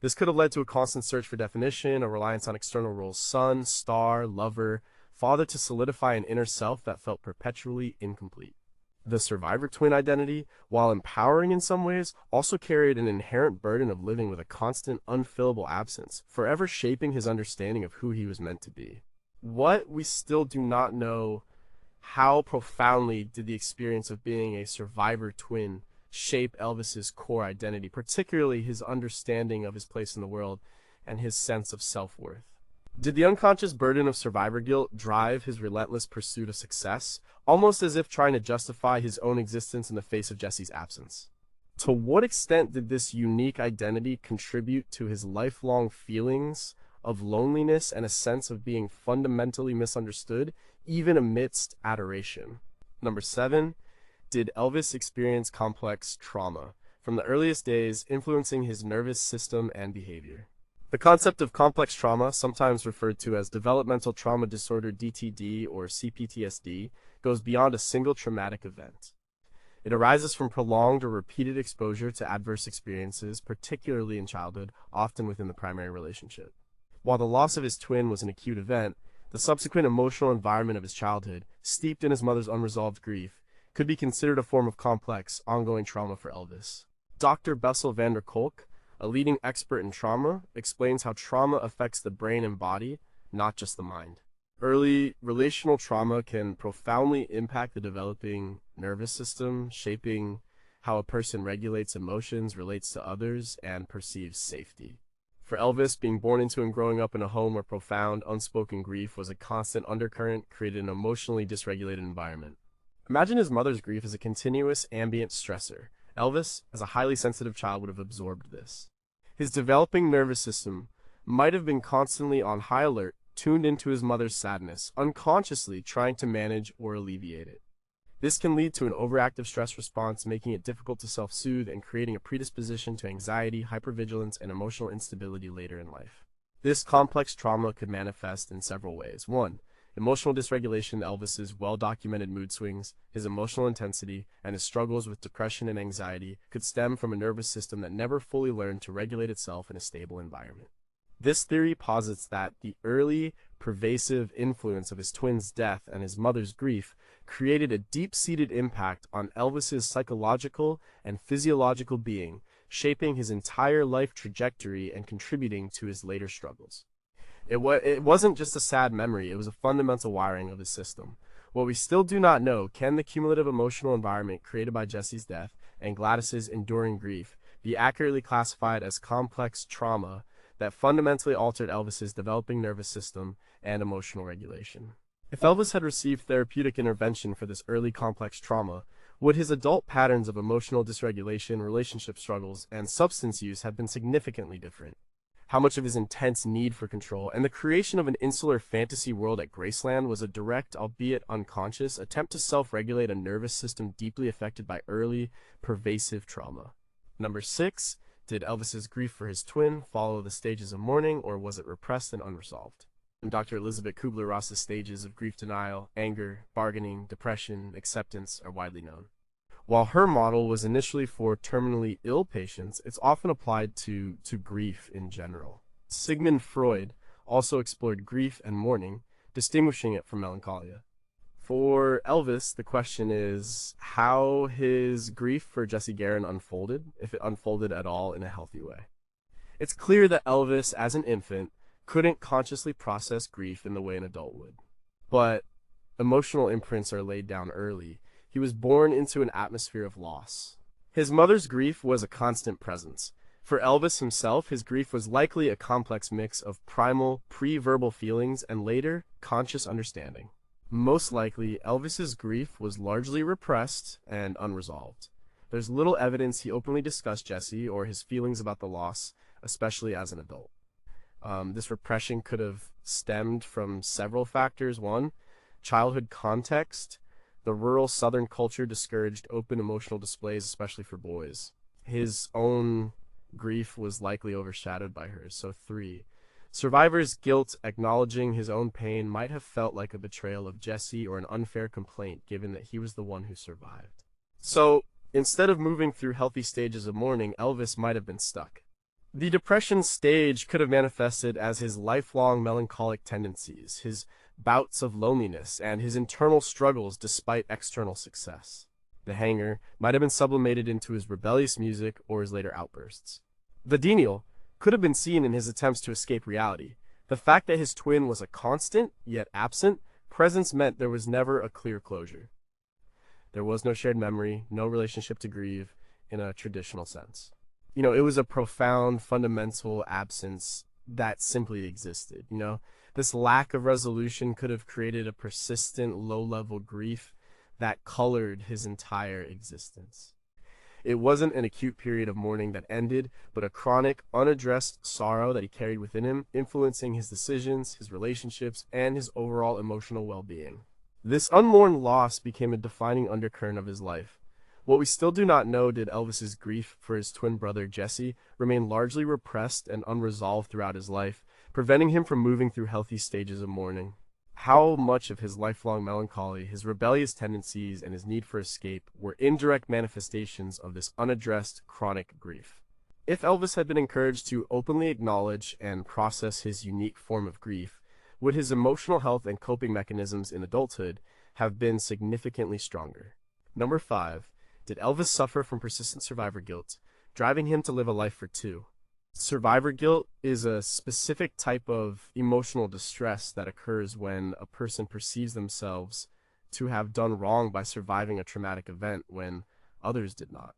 This could have led to a constant search for definition, a reliance on external roles: son, star, lover, father, to solidify an inner self that felt perpetually incomplete. The survivor twin identity, while empowering in some ways, also carried an inherent burden of living with a constant, unfillable absence, forever shaping his understanding of who he was meant to be. What we still do not know: how profoundly did the experience of being a survivor twin shape Elvis's core identity, particularly his understanding of his place in the world and his sense of self-worth? Did the unconscious burden of survivor guilt drive his relentless pursuit of success, almost as if trying to justify his own existence in the face of Jesse's absence? To what extent did this unique identity contribute to his lifelong feelings of loneliness and a sense of being fundamentally misunderstood, even amidst adoration? Number 7, did Elvis experience complex trauma, from the earliest days influencing his nervous system and behavior? The concept of complex trauma, sometimes referred to as developmental trauma disorder (DTD) or CPTSD, goes beyond a single traumatic event. It arises from prolonged or repeated exposure to adverse experiences, particularly in childhood, often within the primary relationship. While the loss of his twin was an acute event, the subsequent emotional environment of his childhood, steeped in his mother's unresolved grief, could be considered a form of complex, ongoing trauma for Elvis. Dr. Bessel van der Kolk, a leading expert in trauma, explains how trauma affects the brain and body, not just the mind. Early relational trauma can profoundly impact the developing nervous system, shaping how a person regulates emotions, relates to others, and perceives safety. For Elvis, being born into and growing up in a home where profound, unspoken grief was a constant undercurrent created an emotionally dysregulated environment. Imagine his mother's grief as a continuous, ambient stressor. Elvis, as a highly sensitive child, would have absorbed this. His developing nervous system might have been constantly on high alert, tuned into his mother's sadness, unconsciously trying to manage or alleviate it. This can lead to an overactive stress response, making it difficult to self-soothe and creating a predisposition to anxiety, hypervigilance, and emotional instability later in life. This complex trauma could manifest in several ways. 1. Emotional dysregulation. Elvis's well-documented mood swings, his emotional intensity, and his struggles with depression and anxiety could stem from a nervous system that never fully learned to regulate itself in a stable environment. This theory posits that the early, pervasive influence of his twin's death and his mother's grief created a deep-seated impact on Elvis's psychological and physiological being, shaping his entire life trajectory and contributing to his later struggles. It wasn't just a sad memory, it was a fundamental wiring of his system. What we still do not know: can the cumulative emotional environment created by Jesse's death and Gladys's enduring grief be accurately classified as complex trauma that fundamentally altered Elvis's developing nervous system and emotional regulation? If Elvis had received therapeutic intervention for this early complex trauma, would his adult patterns of emotional dysregulation, relationship struggles, and substance use have been significantly different? How much of his intense need for control and the creation of an insular fantasy world at Graceland was a direct, albeit unconscious, attempt to self-regulate a nervous system deeply affected by early, pervasive trauma? Number 6, did Elvis's grief for his twin follow the stages of mourning, or was it repressed and unresolved? Dr. Elizabeth Kubler-Ross's stages of grief denial, anger, bargaining, depression, acceptance are widely known. While her model was initially for terminally ill patients, it's often applied to grief in general. Sigmund Freud also explored grief and mourning, distinguishing it from melancholia. For Elvis, the question is how his grief for Jesse Garon unfolded, if it unfolded at all in a healthy way. It's clear that Elvis, as an infant, couldn't consciously process grief in the way an adult would. But emotional imprints are laid down early. He was born into an atmosphere of loss. His mother's grief was a constant presence. For Elvis himself, his grief was likely a complex mix of primal, pre-verbal feelings and later, conscious understanding. Most likely, Elvis's grief was largely repressed and unresolved. There's little evidence he openly discussed Jesse or his feelings about the loss, especially as an adult. This repression could have stemmed from several factors. One, childhood context. The rural Southern culture discouraged open emotional displays, especially for boys. His own grief was likely overshadowed by hers. So, three, survivor's guilt. Acknowledging his own pain might have felt like a betrayal of Jesse or an unfair complaint, given that he was the one who survived. So, instead of moving through healthy stages of mourning, Elvis might have been stuck. The depression stage could have manifested as his lifelong melancholic tendencies, his bouts of loneliness, and his internal struggles despite external success. The hanger might have been sublimated into his rebellious music or his later outbursts. The denial could have been seen in his attempts to escape reality. The fact that his twin was a constant, yet absent, presence meant there was never a clear closure. There was no shared memory, no relationship to grieve in a traditional sense. It was a profound, fundamental absence that simply existed. This lack of resolution could have created a persistent, low-level grief that colored his entire existence. It wasn't an acute period of mourning that ended, but a chronic, unaddressed sorrow that he carried within him, influencing his decisions, his relationships, and his overall emotional well-being. This unmourned loss became a defining undercurrent of his life. What we still do not know, did Elvis's grief for his twin brother Jesse remain largely repressed and unresolved throughout his life, preventing him from moving through healthy stages of mourning. How much of his lifelong melancholy, his rebellious tendencies, and his need for escape were indirect manifestations of this unaddressed chronic grief? If Elvis had been encouraged to openly acknowledge and process his unique form of grief, would his emotional health and coping mechanisms in adulthood have been significantly stronger? Number 5. Did Elvis suffer from persistent survivor guilt, driving him to live a life for two? Survivor guilt is a specific type of emotional distress that occurs when a person perceives themselves to have done wrong by surviving a traumatic event when others did not.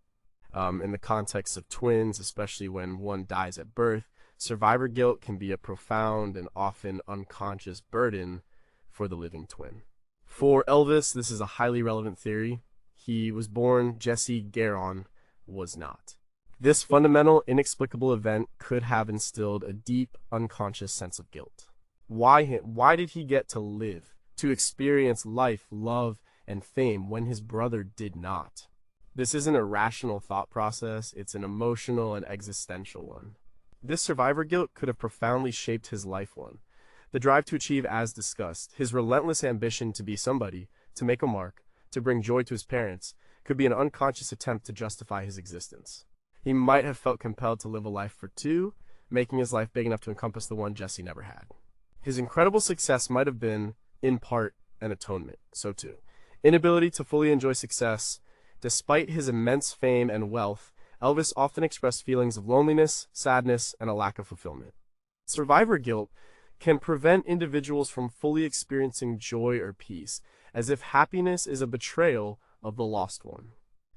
In the context of twins, especially when one dies at birth, survivor guilt can be a profound and often unconscious burden for the living twin. For Elvis, this is a highly relevant theory. He was born, Jesse Garon was not. This fundamental, inexplicable event could have instilled a deep, unconscious sense of guilt. Why him? Why did he get to live, to experience life, love, and fame when his brother did not? This isn't a rational thought process, it's an emotional and existential one. This survivor guilt could have profoundly shaped his life one. The drive to achieve, as discussed, his relentless ambition to be somebody, to make a mark, to bring joy to his parents, could be an unconscious attempt to justify his existence. He might have felt compelled to live a life for two, making his life big enough to encompass the one Jesse never had. His incredible success might have been, in part, an atonement. So too. Inability to fully enjoy success. Despite his immense fame and wealth, Elvis often expressed feelings of loneliness, sadness, and a lack of fulfillment. Survivor guilt can prevent individuals from fully experiencing joy or peace, as if happiness is a betrayal of the lost one.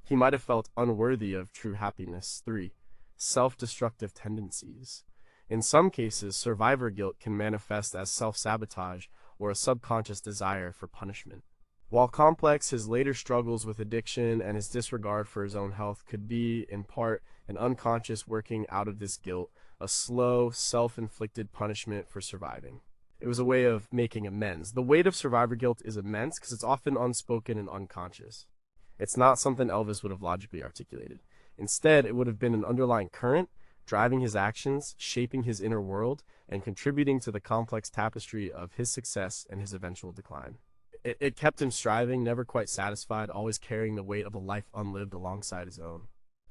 He might have felt unworthy of true happiness. 3. Self-destructive tendencies. In some cases, survivor guilt can manifest as self-sabotage or a subconscious desire for punishment. While complex, his later struggles with addiction and his disregard for his own health could be, in part, an unconscious working out of this guilt, a slow, self-inflicted punishment for surviving. It was a way of making amends. The weight of survivor guilt is immense because it's often unspoken and unconscious. It's not something Elvis would have logically articulated. Instead, it would have been an underlying current, driving his actions, shaping his inner world, and contributing to the complex tapestry of his success and his eventual decline. It kept him striving, never quite satisfied, always carrying the weight of a life unlived alongside his own.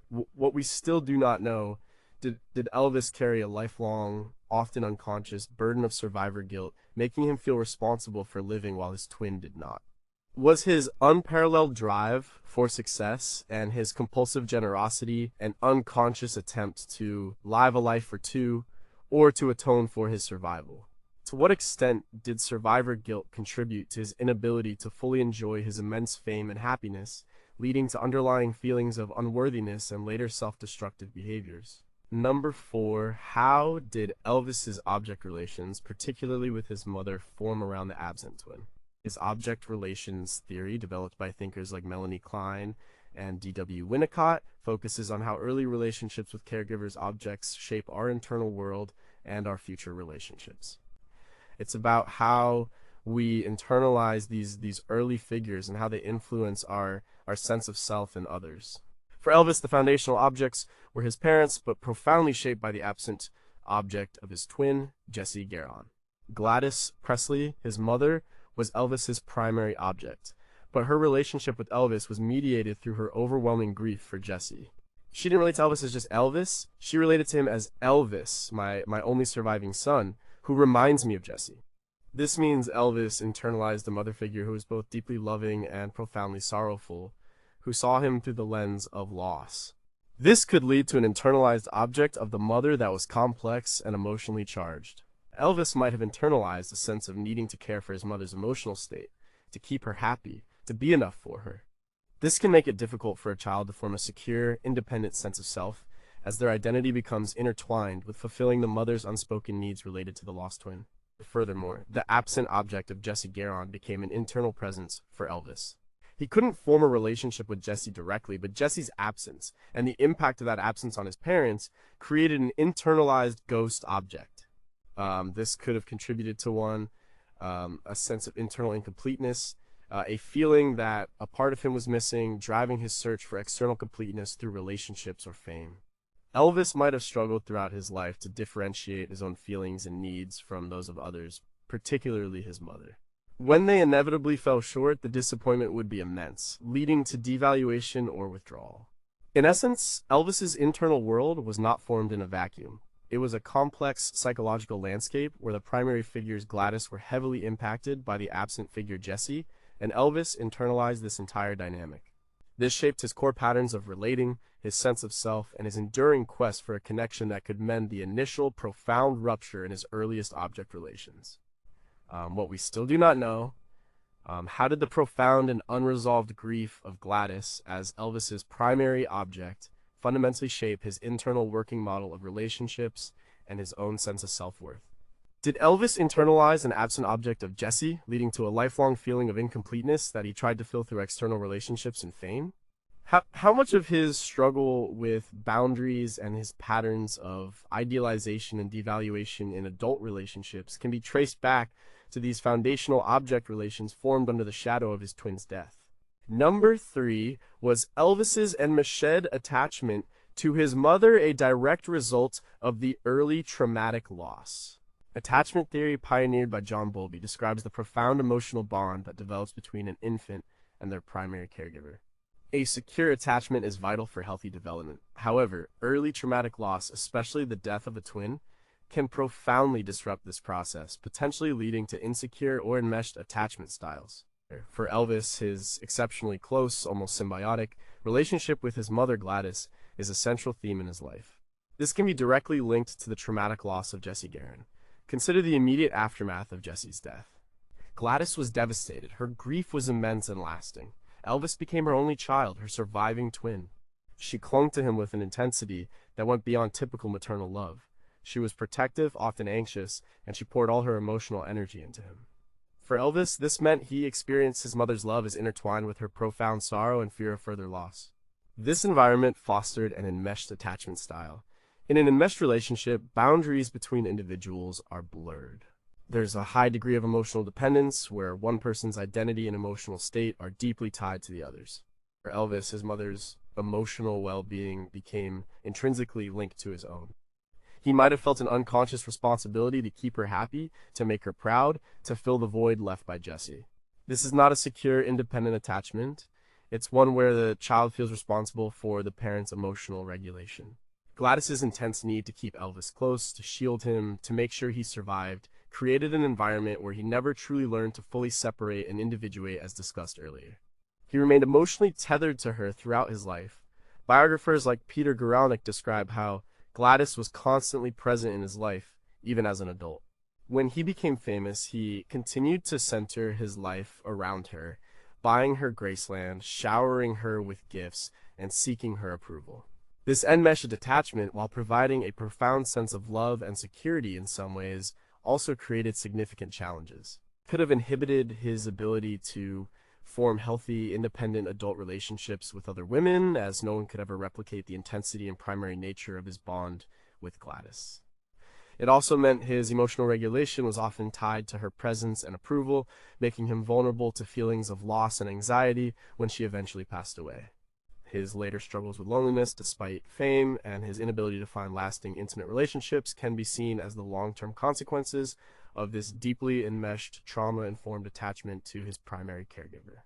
What we still do not know, did Elvis carry a lifelong, often unconscious, burden of survivor guilt, making him feel responsible for living while his twin did not? Was his unparalleled drive for success and his compulsive generosity an unconscious attempt to live a life for two, or to atone for his survival? To what extent did survivor guilt contribute to his inability to fully enjoy his immense fame and happiness, leading to underlying feelings of unworthiness and later self-destructive behaviors? Number 4, how did Elvis's object relations, particularly with his mother, form around the absent twin? His object relations theory, developed by thinkers like Melanie Klein and D.W. Winnicott focuses on how early relationships with caregivers objects shape our internal world and our future relationships. It's about how we internalize these early figures and how they influence our sense of self and others. For Elvis, the foundational objects were his parents, but profoundly shaped by the absent object of his twin, Jesse Garon. Gladys Presley, his mother, was Elvis's primary object, but her relationship with Elvis was mediated through her overwhelming grief for Jesse. She didn't relate to Elvis as just Elvis, she related to him as Elvis, my only surviving son, who reminds me of Jesse. This means Elvis internalized a mother figure who was both deeply loving and profoundly sorrowful, who saw him through the lens of loss. This could lead to an internalized object of the mother that was complex and emotionally charged. Elvis might have internalized a sense of needing to care for his mother's emotional state, to keep her happy, to be enough for her. This can make it difficult for a child to form a secure, independent sense of self, as their identity becomes intertwined with fulfilling the mother's unspoken needs related to the lost twin. Furthermore, the absent object of Jesse Garon became an internal presence for Elvis. He couldn't form a relationship with Jesse directly, but Jesse's absence and the impact of that absence on his parents created an internalized ghost object. This could have contributed to a sense of internal incompleteness, a feeling that a part of him was missing, driving his search for external completeness through relationships or fame. Elvis might have struggled throughout his life to differentiate his own feelings and needs from those of others, particularly his mother. When they inevitably fell short, the disappointment would be immense, leading to devaluation or withdrawal. In essence, Elvis's internal world was not formed in a vacuum. It was a complex psychological landscape where the primary figures Gladys were heavily impacted by the absent figure Jesse, and Elvis internalized this entire dynamic. This shaped his core patterns of relating, his sense of self, and his enduring quest for a connection that could mend the initial profound rupture in his earliest object relations. What we still do not know, how did the profound and unresolved grief of Gladys as Elvis's primary object fundamentally shape his internal working model of relationships and his own sense of self-worth? Did Elvis internalize an absent object of Jesse, leading to a lifelong feeling of incompleteness that he tried to fill through external relationships and fame? How much of his struggle with boundaries and his patterns of idealization and devaluation in adult relationships can be traced back to these foundational object relations formed under the shadow of his twin's death? Number 3 was Elvis's enmeshed attachment to his mother, a direct result of the early traumatic loss. Attachment theory, pioneered by John Bowlby, describes the profound emotional bond that develops between an infant and their primary caregiver. A secure attachment is vital for healthy development. However, early traumatic loss, especially the death of a twin, can profoundly disrupt this process, potentially leading to insecure or enmeshed attachment styles. For Elvis, his exceptionally close, almost symbiotic, relationship with his mother Gladys is a central theme in his life. This can be directly linked to the traumatic loss of Jesse Garon. Consider the immediate aftermath of Jesse's death. Gladys was devastated. Her grief was immense and lasting. Elvis became her only child, her surviving twin. She clung to him with an intensity that went beyond typical maternal love. She was protective, often anxious, and she poured all her emotional energy into him. For Elvis, this meant he experienced his mother's love as intertwined with her profound sorrow and fear of further loss. This environment fostered an enmeshed attachment style. In an enmeshed relationship, boundaries between individuals are blurred. There's a high degree of emotional dependence, where one person's identity and emotional state are deeply tied to the other's. For Elvis, his mother's emotional well-being became intrinsically linked to his own. He might have felt an unconscious responsibility to keep her happy, to make her proud, to fill the void left by Jesse. This is not a secure, independent attachment. It's one where the child feels responsible for the parent's emotional regulation. Gladys's intense need to keep Elvis close, to shield him, to make sure he survived, created an environment where he never truly learned to fully separate and individuate, as discussed earlier. He remained emotionally tethered to her throughout his life. Biographers like Peter Guralnick describe how Gladys was constantly present in his life, even as an adult. When he became famous, he continued to center his life around her, buying her Graceland, showering her with gifts, and seeking her approval. This enmeshed attachment, while providing a profound sense of love and security in some ways, also created significant challenges. It could have inhibited his ability to form healthy, independent adult relationships with other women, as no one could ever replicate the intensity and primary nature of his bond with Gladys. It also meant his emotional regulation was often tied to her presence and approval, making him vulnerable to feelings of loss and anxiety when she eventually passed away. His later struggles with loneliness, despite fame, and his inability to find lasting intimate relationships can be seen as the long-term consequences of this deeply enmeshed, trauma-informed attachment to his primary caregiver.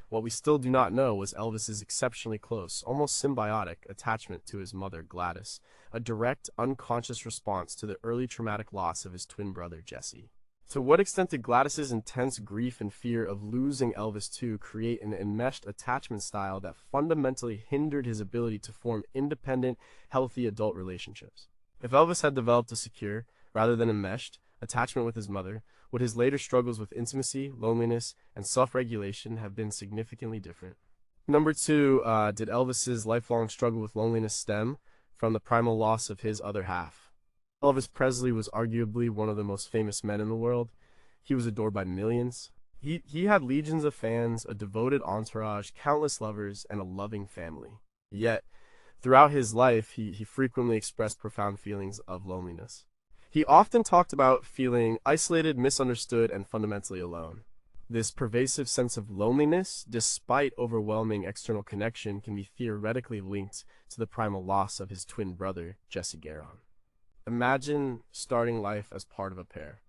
What we still do not know was Elvis's exceptionally close, almost symbiotic, attachment to his mother, Gladys, a direct, unconscious response to the early traumatic loss of his twin brother, Jesse. To what extent did Gladys's intense grief and fear of losing Elvis too create an enmeshed attachment style that fundamentally hindered his ability to form independent, healthy adult relationships? If Elvis had developed a secure, rather than enmeshed, attachment with his mother, would his later struggles with intimacy, loneliness, and self-regulation have been significantly different? Number two, did Elvis's lifelong struggle with loneliness stem from the primal loss of his other half? Elvis Presley was arguably one of the most famous men in the world. He was adored by millions. He had legions of fans, a devoted entourage, countless lovers, and a loving family. Yet, throughout his life, he frequently expressed profound feelings of loneliness. He often talked about feeling isolated, misunderstood, and fundamentally alone. This pervasive sense of loneliness, despite overwhelming external connection, can be theoretically linked to the primal loss of his twin brother, Jesse Garon. Imagine starting life as part of a pair.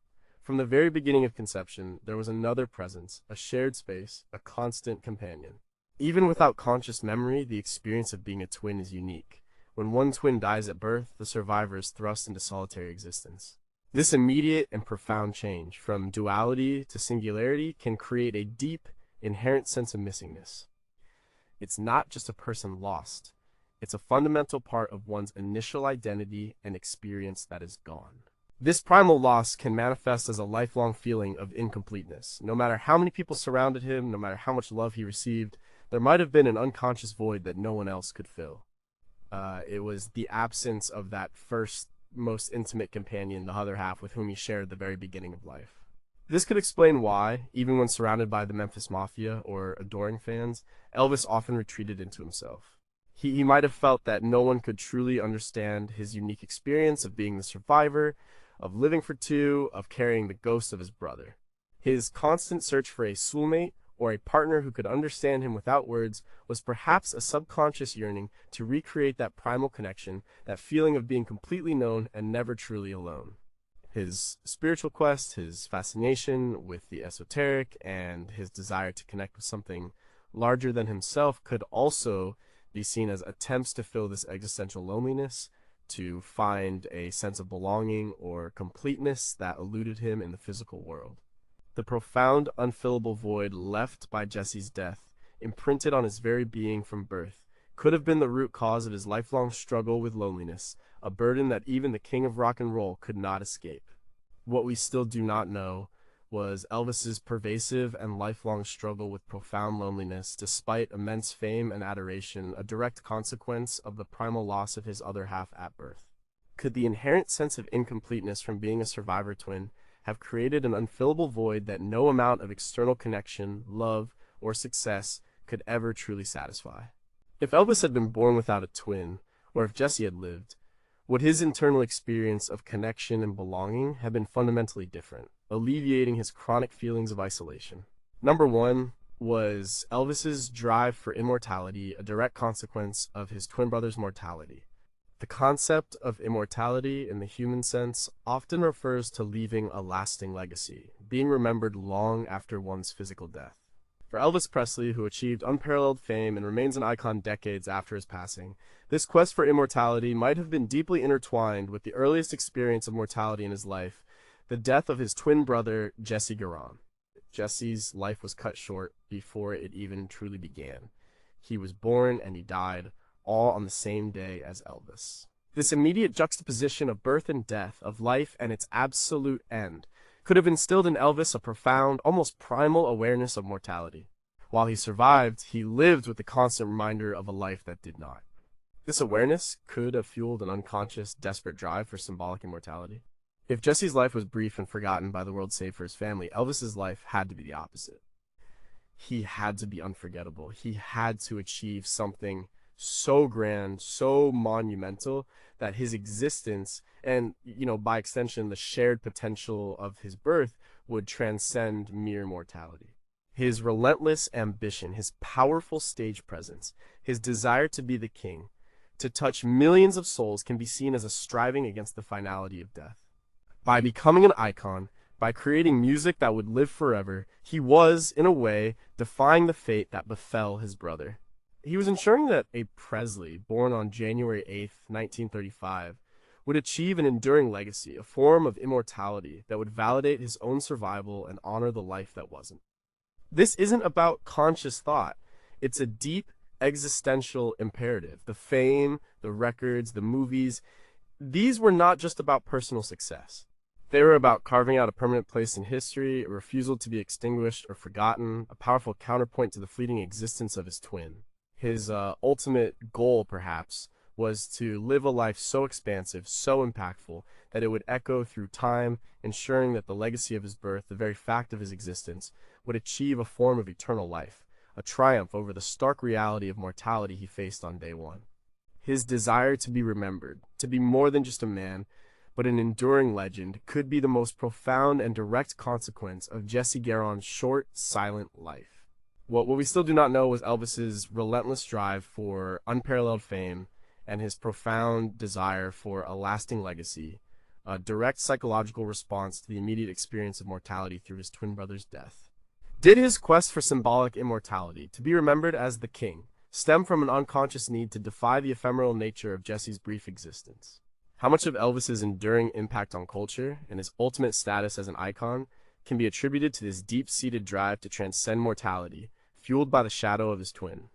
From the very beginning of conception, there was another presence, a shared space, a constant companion. Even without conscious memory, the experience of being a twin is unique. When one twin dies at birth, the survivor is thrust into solitary existence. This immediate and profound change, from duality to singularity, can create a deep, inherent sense of missingness. It's not just a person lost. It's a fundamental part of one's initial identity and experience that is gone. This primal loss can manifest as a lifelong feeling of incompleteness. No matter how many people surrounded him, no matter how much love he received, there might have been an unconscious void that no one else could fill. It was the absence of that first, most intimate companion, the other half, with whom he shared the very beginning of life. This could explain why, even when surrounded by the Memphis Mafia or adoring fans, Elvis often retreated into himself. He might have felt that no one could truly understand his unique experience of being the survivor, of living for two, of carrying the ghost of his brother. His constant search for a soulmate, or a partner who could understand him without words, was perhaps a subconscious yearning to recreate that primal connection, that feeling of being completely known and never truly alone. His spiritual quest, his fascination with the esoteric, and his desire to connect with something larger than himself could also be seen as attempts to fill this existential loneliness, to find a sense of belonging or completeness that eluded him in the physical world. The profound, unfillable void left by Jesse's death, imprinted on his very being from birth, could have been the root cause of his lifelong struggle with loneliness, a burden that even the king of rock and roll could not escape. What we still do not know was Elvis's pervasive and lifelong struggle with profound loneliness, despite immense fame and adoration, a direct consequence of the primal loss of his other half at birth. Could the inherent sense of incompleteness from being a survivor twin have created an unfillable void that no amount of external connection, love, or success could ever truly satisfy? If Elvis had been born without a twin, or if Jesse had lived, would his internal experience of connection and belonging have been fundamentally different, alleviating his chronic feelings of isolation? Number one was Elvis's drive for immortality, a direct consequence of his twin brother's mortality. The concept of immortality in the human sense often refers to leaving a lasting legacy, being remembered long after one's physical death. For Elvis Presley, who achieved unparalleled fame and remains an icon decades after his passing, this quest for immortality might have been deeply intertwined with the earliest experience of mortality in his life, the death of his twin brother, Jesse Garon. Jesse's life was cut short before it even truly began. He was born and he died, all on the same day as Elvis. This immediate juxtaposition of birth and death, of life and its absolute end, could have instilled in Elvis a profound, almost primal awareness of mortality. While he survived, he lived with the constant reminder of a life that did not. This awareness could have fueled an unconscious, desperate drive for symbolic immortality. If Jesse's life was brief and forgotten by the world save for his family, Elvis's life had to be the opposite. he had to be unforgettable. He had to achieve something so grand, so monumental that his existence and, by extension, the shared potential of his birth would transcend mere mortality. His relentless ambition, his powerful stage presence, his desire to be the king, to touch millions of souls can be seen as a striving against the finality of death. By becoming an icon, by creating music that would live forever, he was, in a way, defying the fate that befell his brother. He was ensuring that a Presley, born on January 8th, 1935, would achieve an enduring legacy, a form of immortality that would validate his own survival and honor the life that wasn't. This isn't about conscious thought. It's a deep existential imperative. The fame, the records, the movies, these were not just about personal success. They were about carving out a permanent place in history, a refusal to be extinguished or forgotten, a powerful counterpoint to the fleeting existence of his twin. His ultimate goal, perhaps, was to live a life so expansive, so impactful, that it would echo through time, ensuring that the legacy of his birth, the very fact of his existence, would achieve a form of eternal life, a triumph over the stark reality of mortality he faced on day one. His desire to be remembered, to be more than just a man, but an enduring legend, could be the most profound and direct consequence of Jesse Garon's short, silent life. What we still do not know was Elvis's relentless drive for unparalleled fame and his profound desire for a lasting legacy, a direct psychological response to the immediate experience of mortality through his twin brother's death. Did his quest for symbolic immortality, to be remembered as the king, stem from an unconscious need to defy the ephemeral nature of Jesse's brief existence? How much of Elvis's enduring impact on culture and his ultimate status as an icon can be attributed to this deep-seated drive to transcend mortality, fueled by the shadow of his twin?